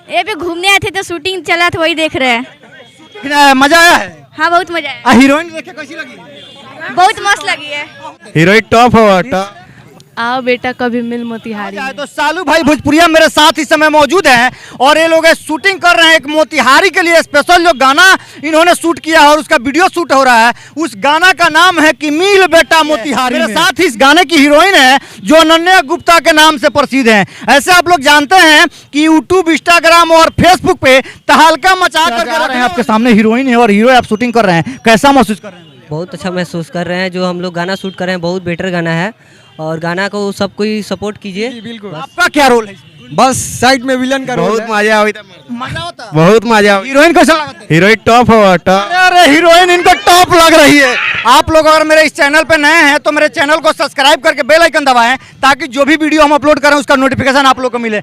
ये भी घूमने आए थे तो शूटिंग चला था वही देख रहे हैं। मजा आया है? हाँ बहुत मजा आया। हीरोइन देख के कैसी लगी? बहुत मस्त लगी है। हीरोइन टॉप हो। आओ बेटा कभी मिल मोतिहारी में। तो सालू भाई भोजपुरिया मेरे साथ इस समय मौजूद हैं और ये लोग शूटिंग कर रहे हैं एक मोतिहारी के लिए स्पेशल जो गाना इन्होंने शूट किया है और उसका वीडियो शूट हो रहा है। उस गाना का नाम है कि मिल बेटा मोतिहारी। मेरे साथ इस गाने की हीरोइन है जो अनन्या गुप्ता के नाम से प्रसिद्ध है। ऐसे आप लोग जानते हैं कि यूट्यूब, इंस्टाग्राम और फेसबुक पे तहलका मचा कर रहे हैं। आपके सामने हीरोइन है और हीरो आप शूटिंग कर रहे हैं, कैसा महसूस कर रहे हैं? बहुत अच्छा महसूस कर रहे हैं। जो हम लोग गाना शूट कर रहे हैं बहुत बेटर गाना है और गाना को सब कोई सपोर्ट कीजिए। बिल्कुल। आपका क्या रोल है? बस साइड में विलन का रोल है। मजा होता है। बहुत मजा। हीरोइन कैसा लगा? हीरोइन टॉप हो। अरे हीरोइन इनको टॉप लग रही है। आप लोग अगर मेरे इस चैनल पे नए हैं तो मेरे चैनल को सब्सक्राइब करके बेल आइकन दबाएं ताकि जो भी वीडियो हम अपलोड करें उसका नोटिफिकेशन आप लोग को मिले।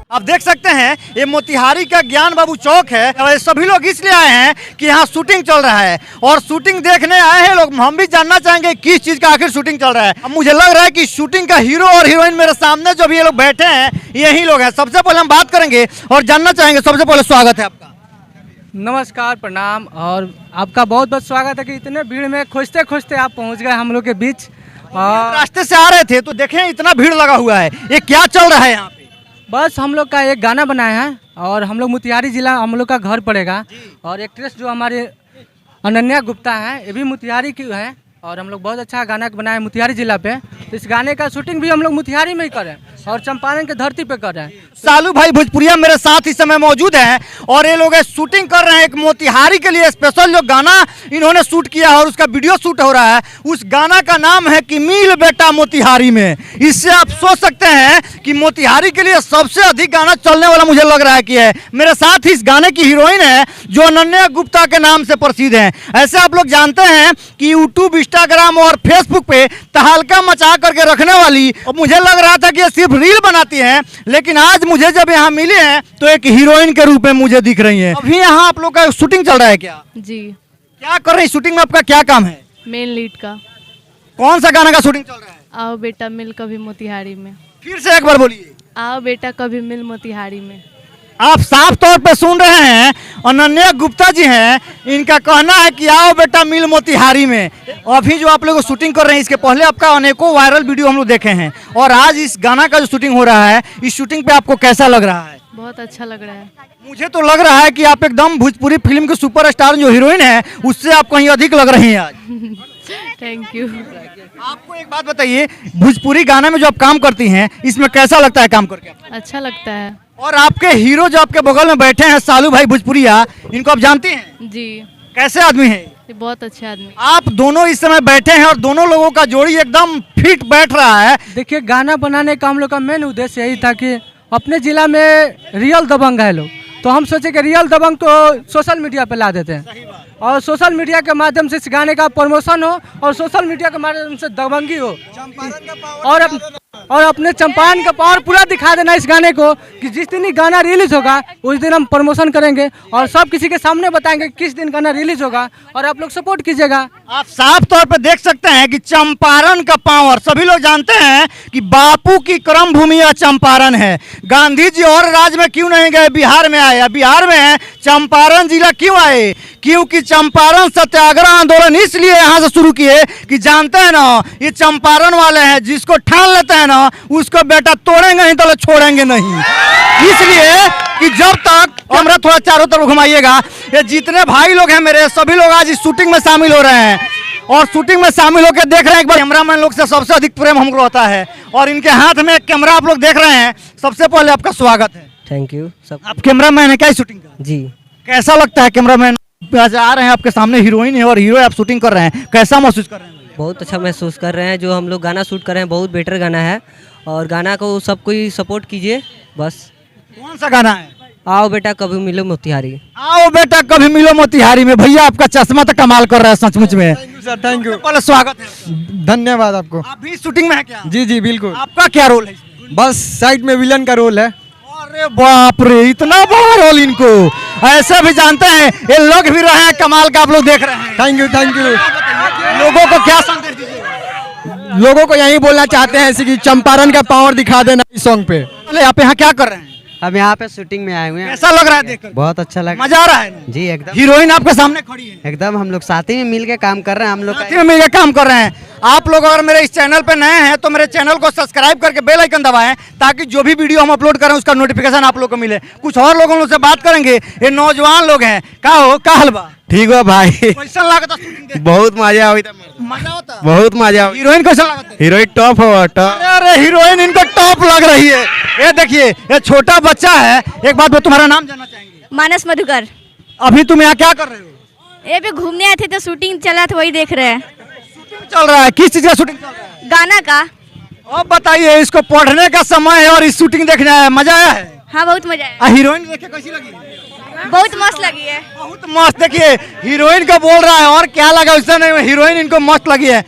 आप देख सकते हैं ये मोतिहारी का ज्ञान बाबू चौक है और सभी लोग इसलिए आए हैं कि यहाँ शूटिंग चल रहा है और शूटिंग देखने आए हैं लोग। हम भी जानना चाहेंगे किस चीज का आखिर शूटिंग चल रहा है। अब मुझे लग रहा है कि शूटिंग का हीरो और हीरोइन मेरे सामने जो भी ये लोग बैठे हैं यही लोग हैं। सबसे पहले हम बात करेंगे और जानना चाहेंगे। सबसे पहले स्वागत है आपका। नमस्कार, प्रणाम और आपका बहुत बहुत स्वागत है कि इतने भीड़ में खोजते खोजते आप पहुंच गए हम लोग के बीच। और रास्ते से आ रहे थे तो देखें इतना भीड़ लगा हुआ है, ये क्या चल रहा है यहाँ पे? बस हम लोग का एक गाना बनाया है और हम लोग मोतिहारी जिला हम लोग का घर पड़ेगा और एक्ट्रेस जो हमारे अनन्या गुप्ता हैं ये भी मोतिहारी की है और हम लोग बहुत अच्छा गाना बनाए मोतिहारी जिला पे। तो इस गाने का शूटिंग भी हम लोग मोतिहारी में ही करें और चंपारण की धरती पे कर रहे हैं। सालू भाई भोजपुरिया मेरे साथ इस समय मौजूद हैं और ये लोग शूटिंग कर रहे हैं एक मोतिहारी के लिए स्पेशल जो गाना इन्होंने शूट किया है और उसका वीडियो शूट हो रहा है। उस गाना का नाम है कि मिल बेटा मोतिहारी में। इससे आप सोच सकते हैं कि मोतिहारी के लिए सबसे अधिक गाना चलने वाला मुझे लग रहा है कि है। मेरे साथ इस गाने की हीरोइन है जो अनन्या गुप्ता के नाम से प्रसिद्ध है। ऐसे आप लोग जानते हैं कि यूट्यूब, इंस्टाग्राम और फेसबुक पे तहलका मचा करके रखने वाली, और मुझे लग रहा था कि ये सिर्फ रील बनाती हैं, लेकिन आज मुझे जब यहाँ मिले हैं तो एक हीरोइन के रूप में मुझे दिख रही हैं। अभी यहाँ आप लोग का शूटिंग चल रहा है क्या? जी। क्या कर रहे हैं शूटिंग में? आपका क्या काम है? मेन लीड का। कौन सा गाना का शूटिंग चल रहा है? आओ बेटा मिल कभी मोतिहारी में। फिर से एक बार बोलिए। आओ बेटा कभी मिल मोतिहारी में। आप साफ तौर पे सुन रहे हैं, अनन्या गुप्ता जी हैं, इनका कहना है कि आओ बेटा मिल मोतिहारी में। अभी जो आप लोग शूटिंग कर रहे हैं इसके पहले आपका अनेकों वायरल वीडियो हम लोग देखे हैं और आज इस गाना का जो शूटिंग हो रहा है, इस शूटिंग पे आपको कैसा लग रहा है? बहुत अच्छा लग रहा है। मुझे तो लग रहा है कि आप एकदम भोजपुरी फिल्म के सुपरस्टार जो हीरोइन है उससे आप कहीं अधिक लग रही हैं आज। Thank you. आपको एक बात बताइए, भोजपुरी गाने में जो आप काम करती हैं इसमें कैसा लगता है काम करके? अच्छा लगता है। और आपके हीरो जो आपके बगल में बैठे हैं सालू भाई भोजपुरिया, इनको आप जानती हैं? जी। कैसे आदमी है? ये बहुत अच्छे आदमी। आप दोनों इस समय बैठे हैं और दोनों लोगों का जोड़ी एकदम फिट बैठ रहा है। देखिए, गाना बनाने का हम लोग का मेन उद्देश्य यही था कि अपने जिला में रियल दबंग है लोग, तो हम सोचे कि रियल दबंग को सोशल मीडिया पे ला देते हैं और सोशल मीडिया के माध्यम से इस गाने का प्रमोशन हो और सोशल मीडिया के माध्यम से दबंगी हो और अपने चंपारण का पावर पूरा दिखा देना इस गाने को कि जिस दिन ही गाना रिलीज होगा उस दिन हम प्रमोशन करेंगे और सब किसी के सामने बताएंगे किस दिन गाना रिलीज होगा और आप लोग सपोर्ट कीजिएगा। आप साफ तौर पे देख सकते हैं कि चंपारण का पावर, सभी लोग जानते हैं कि बापू की कर्म भूमि यह चंपारण है। गांधी जी और राज्य में क्यों नहीं गए, बिहार में आए। बिहार में है, चंपारण जिला क्यों आए? क्योंकि चंपारण सत्याग्रह आंदोलन इसलिए यहाँ से शुरू किए कि जानते हैं ना ये चंपारण वाले हैं, जिसको ठान लेते हैं ना उसको बेटा तोड़ेंगे नहीं तो छोड़ेंगे नहीं। इसलिए कि जब तक कैमरा थोड़ा चारों तरफ घुमाइएगा, ये जितने भाई लोग हैं मेरे सभी लोग आज इस शूटिंग में शामिल हो रहे हैं और शूटिंग में शामिल होकर देख रहे हैं। एक बार कैमरामैन लोग से सबसे अधिक प्रेम हमको होता है और इनके हाथ में एक कैमरा आप लोग देख रहे हैं। सबसे पहले आपका स्वागत है। थैंक यू सब। आप कैमरामैन है क्या शूटिंग का? जी। कैसा लगता है कैमरामैन? आज आ रहे हैं आपके सामने हीरोइन है और हीरो आप शूटिंग कर रहे हैं, कैसा महसूस कर रहे हैं? बहुत अच्छा महसूस कर रहे हैं। जो हम लोग गाना शूट कर रहे हैं बहुत बेटर गाना है और गाना को सब कोई सपोर्ट कीजिए बस। कौन सा गाना है? आओ बेटा कभी मिलो मोतिहारी। आओ बेटा कभी मिलो मोतिहारी में। भैया आपका चश्मा तो कमाल कर रहा है सचमुच में। सर थैंक यू। पहले स्वागत है। धन्यवाद आपको। आप भी शूटिंग में है क्या? जी जी बिल्कुल। आपका क्या रोल है? बस साइड में विलन का रोल है। अरे बाप रे, इतना बड़ा रोल इनको। ऐसे भी जानते हैं ये लोग भी रहे हैं, कमाल का आप लोग देख रहे हैं। Thank you thank you. लोगों को क्या संदेश दीजिएगा? लोगों को यही बोलना चाहते हैं ऐसे कि चंपारण का पावर दिखा देना इस सॉन्ग पे। अरे आप यहाँ क्या कर रहे हैं? हम यहाँ पे शूटिंग में आए हुए हैं। कैसा लग रहा है देखकर? बहुत अच्छा लगा। मजा आ रहा है ना? जी एकदम हीरोइन आपके सामने खड़ी है, एकदम हम लोग साथ ही में मिल के काम कर रहे हैं। हम लोग साथ में मिलकर काम कर रहे हैं। आप लोग अगर मेरे इस चैनल पे नए हैं तो मेरे चैनल को सब्सक्राइब करके बेल आइकन दबाएं ताकि जो भी वीडियो हम अपलोड करें उसका नोटिफिकेशन आप लोग को मिले। कुछ और लोगों से बात करेंगे, ये नौजवान लोग हैं। का हो का हलवा ठीक हो भाई, कैसा लगता शूटिंग देख? बहुत मजा हुई था, मजा होता? बहुत मजा। हीरोइन कैसा लगता? हीरोइन टॉप हो टॉप। अरे हीरोइन इनको टॉप लग रही है। ये देखिए ये छोटा बच्चा है। एक बात मैं तुम्हारा नाम जानना चाहेंगे? मानस मधुकर। अभी तुम यहाँ क्या कर रहे हो? ये पे घूमने आए थे तो शूटिंग चला था वही देख रहे हैं। चल रहा है, किस चीज का शूटिंग चल रहा है? गाना का। अब बताइए, इसको पढ़ने का समय है और इस शूटिंग देखने आया है, मजा आया है? हाँ बहुत मजा आया। हीरोइन देखे कैसी लगी? बहुत मस्त लगी है। बहुत मस्त। देखिए हीरोइन को बोल रहा है और क्या लगा उससे नहीं, हीरोइन इनको मस्त लगी है।